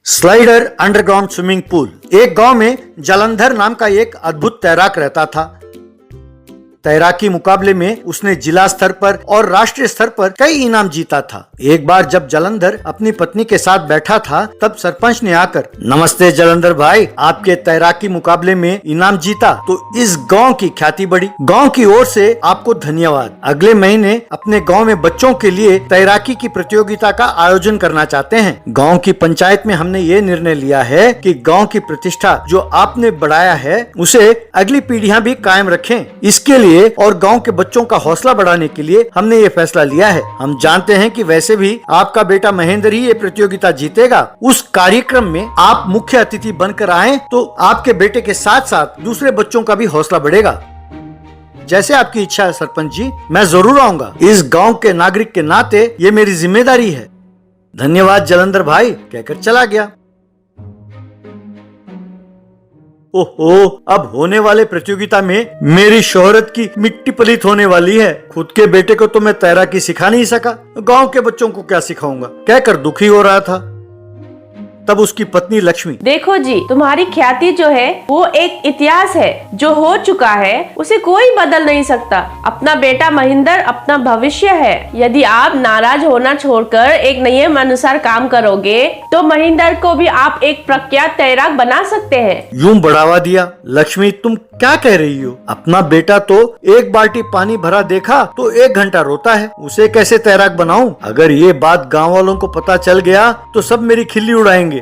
Slider underground swimming pool. एक गांव में जालंधर नाम का एक अद्भुत तैराक रहता था। तैराकी मुकाबले में उसने जिला स्तर पर और राष्ट्रीय स्तर पर कई इनाम जीता था। एक बार जब जालंधर अपनी पत्नी के साथ बैठा था, तब सरपंच ने आकर, नमस्ते जालंधर भाई, आपके तैराकी मुकाबले में इनाम जीता तो इस गांव की ख्याति बढ़ी। गांव की ओर से आपको धन्यवाद। अगले महीने अपने गांव में बच्चों के लिए तैराकी की प्रतियोगिता का आयोजन करना चाहते हैं। गांव की पंचायत में हमने ये निर्णय लिया है कि गांव की प्रतिष्ठा जो आपने बढ़ाया है, उसे अगली पीढ़ियां भी कायम रखें। इसके लिए और गांव के बच्चों का हौसला बढ़ाने के लिए हमने ये फैसला लिया है। हम जानते हैं कि वैसे भी आपका बेटा महेंद्र ही ये प्रतियोगिता जीतेगा। उस कार्यक्रम में आप मुख्य अतिथि बनकर आएं तो आपके बेटे के साथ साथ दूसरे बच्चों का भी हौसला बढ़ेगा। जैसे आपकी इच्छा है सरपंच जी, मैं जरूर आऊंगा। इस गांव के नागरिक के नाते ये मेरी जिम्मेदारी है। धन्यवाद जालंधर भाई, कहकर चला गया। ओहो, अब होने वाले प्रतियोगिता में मेरी शोहरत की मिट्टी पलीत होने वाली है। खुद के बेटे को तो मैं तैराकी सिखा नहीं सका, गांव के बच्चों को क्या सिखाऊंगा, कहकर दुखी हो रहा था। तब उसकी पत्नी लक्ष्मी, देखो जी, तुम्हारी ख्याति जो है वो एक इतिहास है। जो हो चुका है उसे कोई बदल नहीं सकता। अपना बेटा महेंद्र अपना भविष्य है। यदि आप नाराज होना छोड़कर एक नियम अनुसार काम करोगे तो महेंद्र को भी आप एक प्रख्यात तैराक बना सकते हैं। यूं बढ़ावा दिया। लक्ष्मी, तुम क्या कह रही हो? अपना बेटा तो एक बाल्टी पानी भरा देखा तो 1 घंटा रोता है, उसे कैसे तैराक बनाऊं? अगर ये बात गाँव वालों को पता चल गया तो सब मेरी खिल्ली उड़ाएंगे।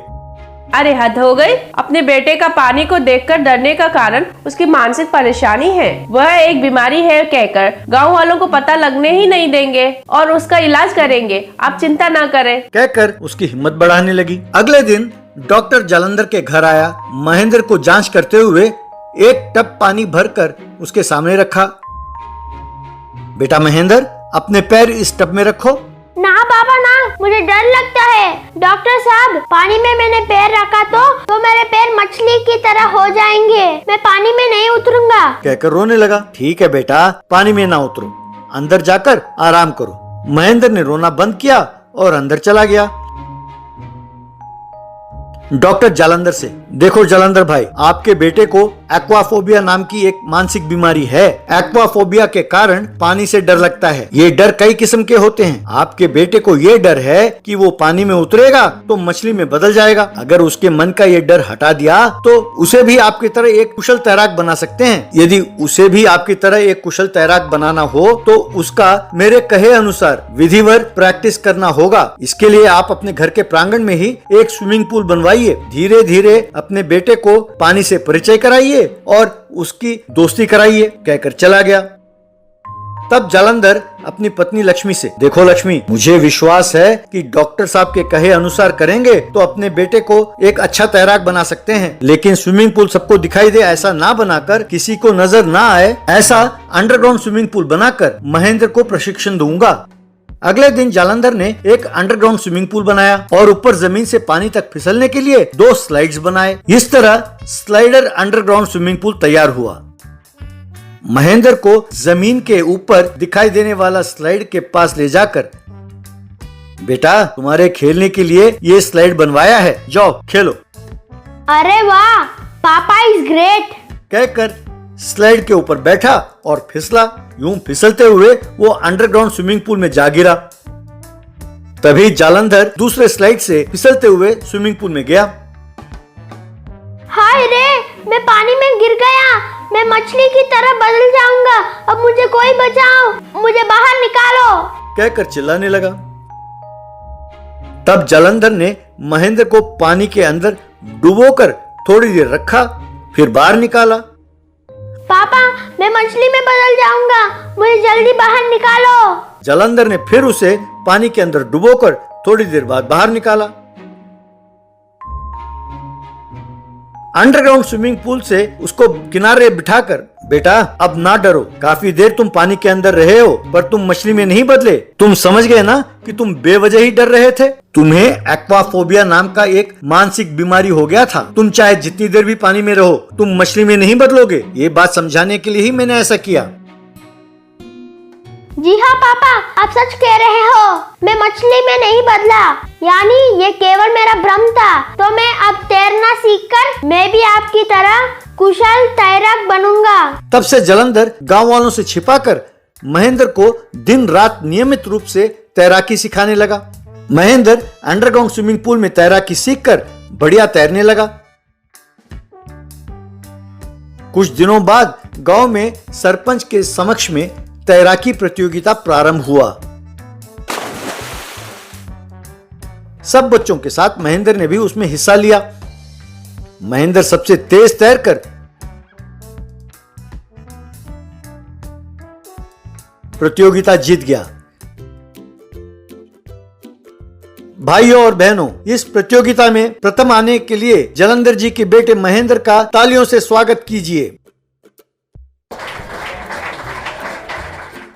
अरे हद हो गई। अपने बेटे का पानी को देखकर डरने का कारण उसकी मानसिक परेशानी है। वह एक बीमारी है कहकर गांव वालों को पता लगने ही नहीं देंगे और उसका इलाज करेंगे। आप चिंता ना करें, कहकर उसकी हिम्मत बढ़ाने लगी। अगले दिन डॉक्टर जालंधर के घर आया। महेंद्र को जांच करते हुए एक टब पानी भरकर उसके सामने रखा। बेटा महेंद्र, अपने पैर इस टब में रखो। ना पापा ना, मुझे डर लगता है। डॉक्टर साहब, पानी में मैंने पैर रखा तो मेरे पैर मछली की तरह हो जाएंगे। मैं पानी में नहीं उतरूंगा, कहकर रोने लगा। ठीक है बेटा, पानी में ना उतरो, अंदर जाकर आराम करो। महेंद्र ने रोना बंद किया और अंदर चला गया। डॉक्टर जालंधर से, देखो जालंधर भाई, आपके बेटे को एक्वाफोबिया नाम की एक मानसिक बीमारी है। एक्वाफोबिया के कारण पानी से डर लगता है। ये डर कई किस्म के होते हैं। आपके बेटे को ये डर है कि वो पानी में उतरेगा तो मछली में बदल जाएगा। अगर उसके मन का ये डर हटा दिया तो उसे भी आपकी तरह एक कुशल तैराक बना सकते हैं। यदि उसे भी आपकी तरह एक कुशल तैराक बनाना हो तो उसका मेरे कहे अनुसार विधिवत प्रैक्टिस करना होगा। इसके लिए आप अपने घर के प्रांगण में ही एक स्विमिंग पूल बनवाइए। धीरे धीरे अपने बेटे को पानी से परिचय कराइए और उसकी दोस्ती कराइए, कहकर चला गया। तब जालंधर अपनी पत्नी लक्ष्मी से, देखो लक्ष्मी, मुझे विश्वास है कि डॉक्टर साहब के कहे अनुसार करेंगे तो अपने बेटे को एक अच्छा तैराक बना सकते हैं। लेकिन स्विमिंग पूल सबको दिखाई दे ऐसा ना बनाकर, किसी को नजर ना आए ऐसा अंडरग्राउंड स्विमिंग पूल बनाकर महेंद्र को प्रशिक्षण दूंगा। अगले दिन जालंधर ने एक अंडरग्राउंड स्विमिंग पूल बनाया और ऊपर जमीन से पानी तक फिसलने के लिए 2 स्लाइड्स बनाए। इस तरह स्लाइडर अंडरग्राउंड स्विमिंग पूल तैयार हुआ। महेंद्र को जमीन के ऊपर दिखाई देने वाला स्लाइड के पास ले जाकर, बेटा, तुम्हारे खेलने के लिए ये स्लाइड बनवाया है, जाओ खेलो। अरे वाह, पापा इज ग्रेट, कहकर स्लाइड के ऊपर बैठा और फिसला। यूं फिसलते हुए वो अंडरग्राउंड स्विमिंग पूल में जा गिरा। तभी जालंधर दूसरे स्लाइड से फिसलते हुए स्विमिंग पूल में गया। हाय रे, मैं पानी में गिर गया। मैं मछली की तरह बदल जाऊंगा। अब मुझे कोई बचाओ, मुझे बाहर निकालो, कहकर चिल्लाने लगा। तब जालंधर ने महेंद्र को पानी के अंदर डुबोकर थोड़ी देर रखा, फिर बाहर निकाला। पापा, मैं मछली में बदल जाऊंगा, मुझे जल्दी बाहर निकालो। जालंधर ने फिर उसे पानी के अंदर डुबोकर थोड़ी देर बाद बाहर निकाला। अंडरग्राउंड स्विमिंग पूल से उसको किनारे बिठाकर, बेटा, अब ना डरो, काफी देर तुम पानी के अंदर रहे हो पर तुम मछली में नहीं बदले। तुम समझ गए ना कि तुम बेवजह ही डर रहे थे। तुम्हें एक्वाफोबिया नाम का एक मानसिक बीमारी हो गया था। तुम चाहे जितनी देर भी पानी में रहो, तुम मछली में नहीं बदलोगे। ये बात समझाने के लिए ही मैंने ऐसा किया। जी हाँ पापा, आप सच कह रहे हो। मैं मछली में नहीं बदला, यानी ये केवल मेरा भ्रम था, तो मैं अब तैरना सीखकर मैं भी आपकी तरह कुशल तैराक बनूंगा। तब से जालंधर गांव वालों से छिपाकर महेंद्र को दिन रात नियमित रूप से तैराकी सिखाने लगा। महेंद्र अंडरग्राउंड स्विमिंग पूल में तैराकी सीखकर बढ़िया तैरने लगा। कुछ दिनों बाद गांव में सरपंच के समक्ष में तैराकी प्रतियोगिता प्रारंभ हुआ। सब बच्चों के साथ महेंद्र ने भी उसमें हिस्सा लिया। महेंद्र सबसे तेज तैरकर प्रतियोगिता जीत गया। भाइयों और बहनों, इस प्रतियोगिता में प्रथम आने के लिए जालंधर जी के बेटे महेंद्र का तालियों से स्वागत कीजिए।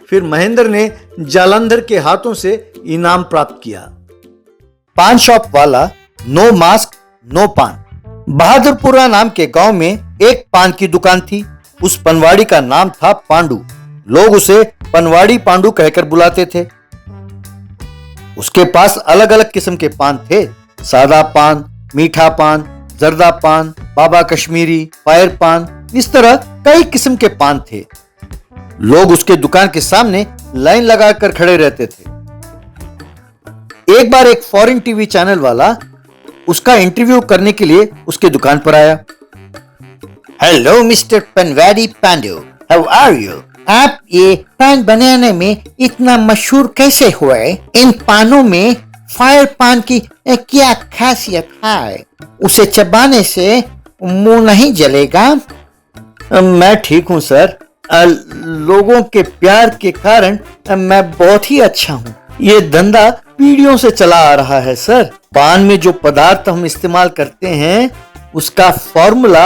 फिर महेंद्र ने जालंधर के हाथों से इनाम प्राप्त किया। पान शॉप वाला, नो मास्क नो पान। बहादुरपुरा नाम के गांव में एक पान की दुकान थी। उस पनवाड़ी का नाम था पांडू। लोग उसे पनवाड़ी पांडू कहकर बुलाते थे। उसके पास अलग अलग किस्म के पान थे। सादा पान, मीठा पान, जर्दा पान, बाबा कश्मीरी, फायर पान, इस तरह कई किस्म के पान थे। लोग उसके दुकान के सामने लाइन लगाकर खड़े रहते थे। एक बार एक फॉरेन टीवी चैनल वाला उसका इंटरव्यू करने के लिए उसके दुकान पर आया। हेलो मिस्टर पनवाड़ी पांडू, हाउ आर यू? आप ये पान बनाने में इतना मशहूर कैसे हुए? इन पानों में फायर पान की क्या खासियत है? उसे चबाने से मुंह नहीं जलेगा? मैं ठीक हूँ सर। लोगों के प्यार के कारण मैं बहुत ही अच्छा हूँ। ये धंधा पीढ़ियों से चला आ रहा है सर। पान में जो पदार्थ हम इस्तेमाल करते हैं उसका फॉर्मूला,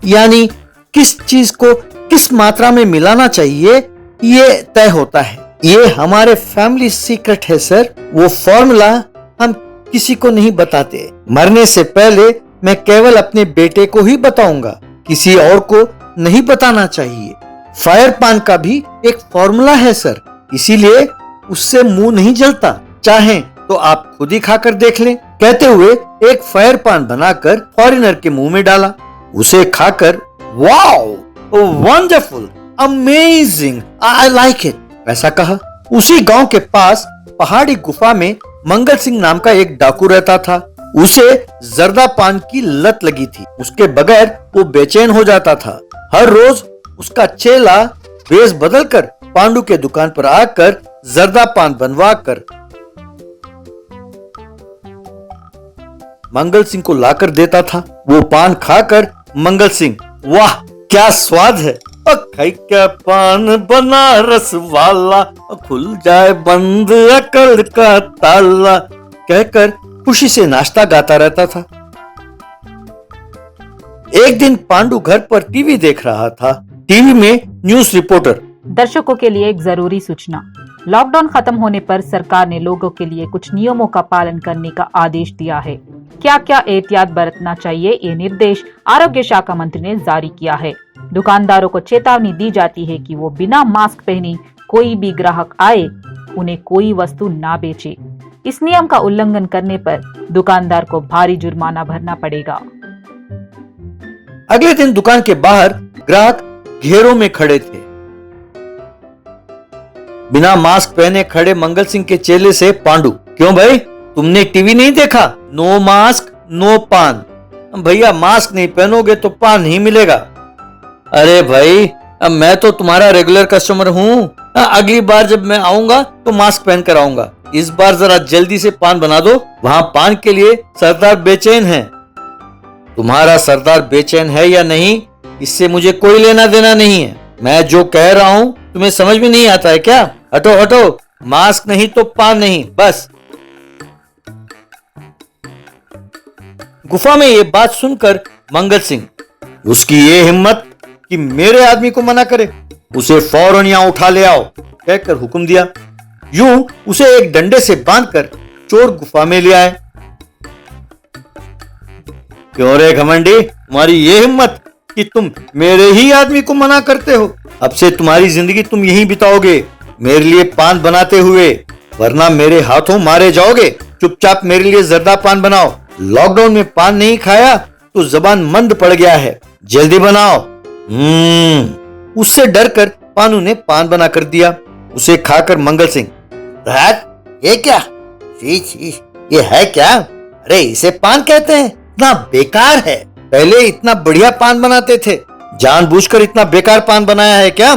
यानी किस चीज को किस मात्रा में मिलाना चाहिए, ये तय होता है। ये हमारे फैमिली सीक्रेट है सर। वो फॉर्मूला हम किसी को नहीं बताते। मरने से पहले मैं केवल अपने बेटे को ही बताऊंगा, किसी और को नहीं बताना चाहिए। फायर पान का भी एक फॉर्मूला है सर, इसीलिए उससे मुंह नहीं जलता। चाहें तो आप खुद ही खाकर देख लें। कहते हुए एक फायर पान बनाकर फॉरेनर के मुंह में डाला। उसे खाकर wow, wonderful, amazing, I like it, ऐसा कहा। उसी गांव के पास पहाड़ी गुफा में मंगल सिंह नाम का एक डाकू रहता था। उसे जर्दा पान की लत लगी थी। उसके बगैर वो बेचैन हो जाता था। हर रोज उसका चेला भेष बदलकर पांडू के दुकान पर आकर जर्दा पान बनवा कर मंगल सिंह को लाकर देता था। वो पान खाकर मंगल सिंह, वाह क्या स्वाद है, खाई क्या पान बनारस वाला, खुल जाए बंद अकल का ताला, कहकर खुशी से नाश्ता गाता रहता था। एक दिन पांडू घर पर टीवी देख रहा था। टीवी में न्यूज रिपोर्टर, दर्शकों के लिए एक जरूरी सूचना। लॉकडाउन खत्म होने पर सरकार ने लोगों के लिए कुछ नियमों का पालन करने का आदेश दिया है। क्या क्या एहतियात बरतना चाहिए, ये निर्देश आरोग्य शाखा मंत्री ने जारी किया है। दुकानदारों को चेतावनी दी जाती है कि वो बिना मास्क पहने कोई भी ग्राहक आए उन्हें कोई वस्तु ना बेचे। इस नियम का उल्लंघन करने पर दुकानदार को भारी जुर्माना भरना पड़ेगा। अगले दिन दुकान के बाहर ग्राहक घेरों में खड़े थे। बिना मास्क पहने खड़े मंगल सिंह के चेले से पांडू, क्यों भाई तुमने टीवी नहीं देखा? नो मास्क नो पान। भैया मास्क नहीं पहनोगे तो पान नहीं मिलेगा। अरे भाई अब मैं तो तुम्हारा रेगुलर कस्टमर हूँ। अगली बार जब मैं आऊंगा तो मास्क पहन कर आऊंगा। इस बार जरा जल्दी से पान बना दो। वहाँ पान के लिए सरदार बेचैन है। तुम्हारा सरदार बेचैन है या नहीं, इससे मुझे कोई लेना देना नहीं है। मैं जो कह रहा हूँ तुम्हें समझ में नहीं आता है क्या? हटो हटो, मास्क नहीं तो पान नहीं, बस। गुफा में ये बात सुनकर मंगल सिंह, उसकी ये हिम्मत कि मेरे आदमी को मना करे, उसे फौरन यहां उठा ले आओ, कहकर हुक्म दिया। यूं उसे एक डंडे से बांधकर चोर गुफा में ले आए। क्यों रे घमंडी, तुम्हारी ये हिम्मत कि तुम मेरे ही आदमी को मना करते हो? अब से तुम्हारी जिंदगी तुम यहीं बिताओगे मेरे लिए पान बनाते हुए, वरना मेरे हाथों मारे जाओगे। चुपचाप मेरे लिए जर्दा पान बनाओ, लॉकडाउन में पान नहीं खाया तो जबान मंद पड़ गया है, जल्दी बनाओ। उससे डरकर पानू ने पान बना कर दिया। उसे खाकर मंगल सिंह, ये क्या? ये है क्या? अरे इसे पान कहते हैं, इतना बेकार है। पहले इतना बढ़िया पान बनाते थे, जानबूझकर इतना बेकार पान बनाया है क्या?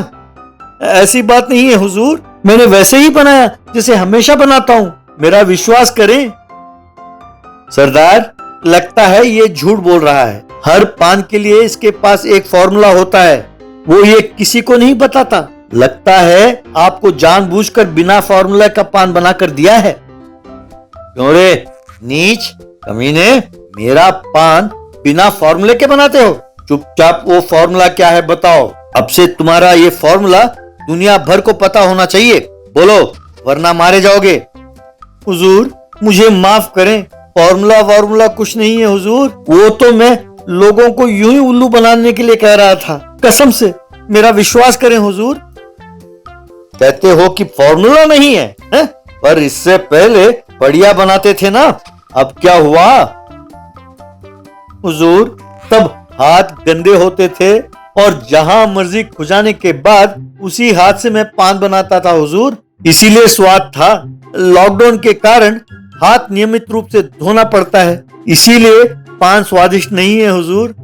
ऐसी बात नहीं है हुजूर, मैंने वैसे ही बनाया जैसे हमेशा बनाता हूँ, मेरा विश्वास करें। सरदार, लगता है ये झूठ बोल रहा है। हर पान के लिए इसके पास एक फॉर्मूला होता है, वो ये किसी को नहीं बताता। लगता है आपको जानबूझकर बिना फॉर्मूला का पान बनाकर दिया है। क्यों रे नीच कमीने, मेरा पान बिना फॉर्मूले के बनाते हो? चुपचाप वो फॉर्मूला क्या है बताओ। अब से तुम्हारा ये फॉर्मूला दुनिया भर को पता होना चाहिए, बोलो वरना मारे जाओगे। हुजूर मुझे माफ करें, फॉर्मूला कुछ नहीं है हुजूर, वो तो मैं लोगों को यूं ही उल्लू बनाने के लिए कह रहा था, कसम से मेरा विश्वास करें हुजूर। कहते हो कि फॉर्मूला नहीं है, है? पर इससे पहले बढ़िया बनाते थे ना, अब क्या हुआ? हुजूर तब हाथ गंदे होते थे और जहां मर्जी खुजाने के बाद उसी हाथ से मैं पान बनाता था हुजूर, इसीलिए स्वाद था। लॉकडाउन के कारण हाथ नियमित रूप से धोना पड़ता है, इसीलिए पान स्वादिष्ट नहीं है हुजूर।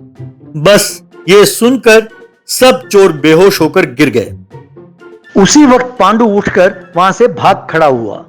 बस ये सुनकर सब चोर बेहोश होकर गिर गए। उसी वक्त पांडु उठकर वहां से भाग खड़ा हुआ।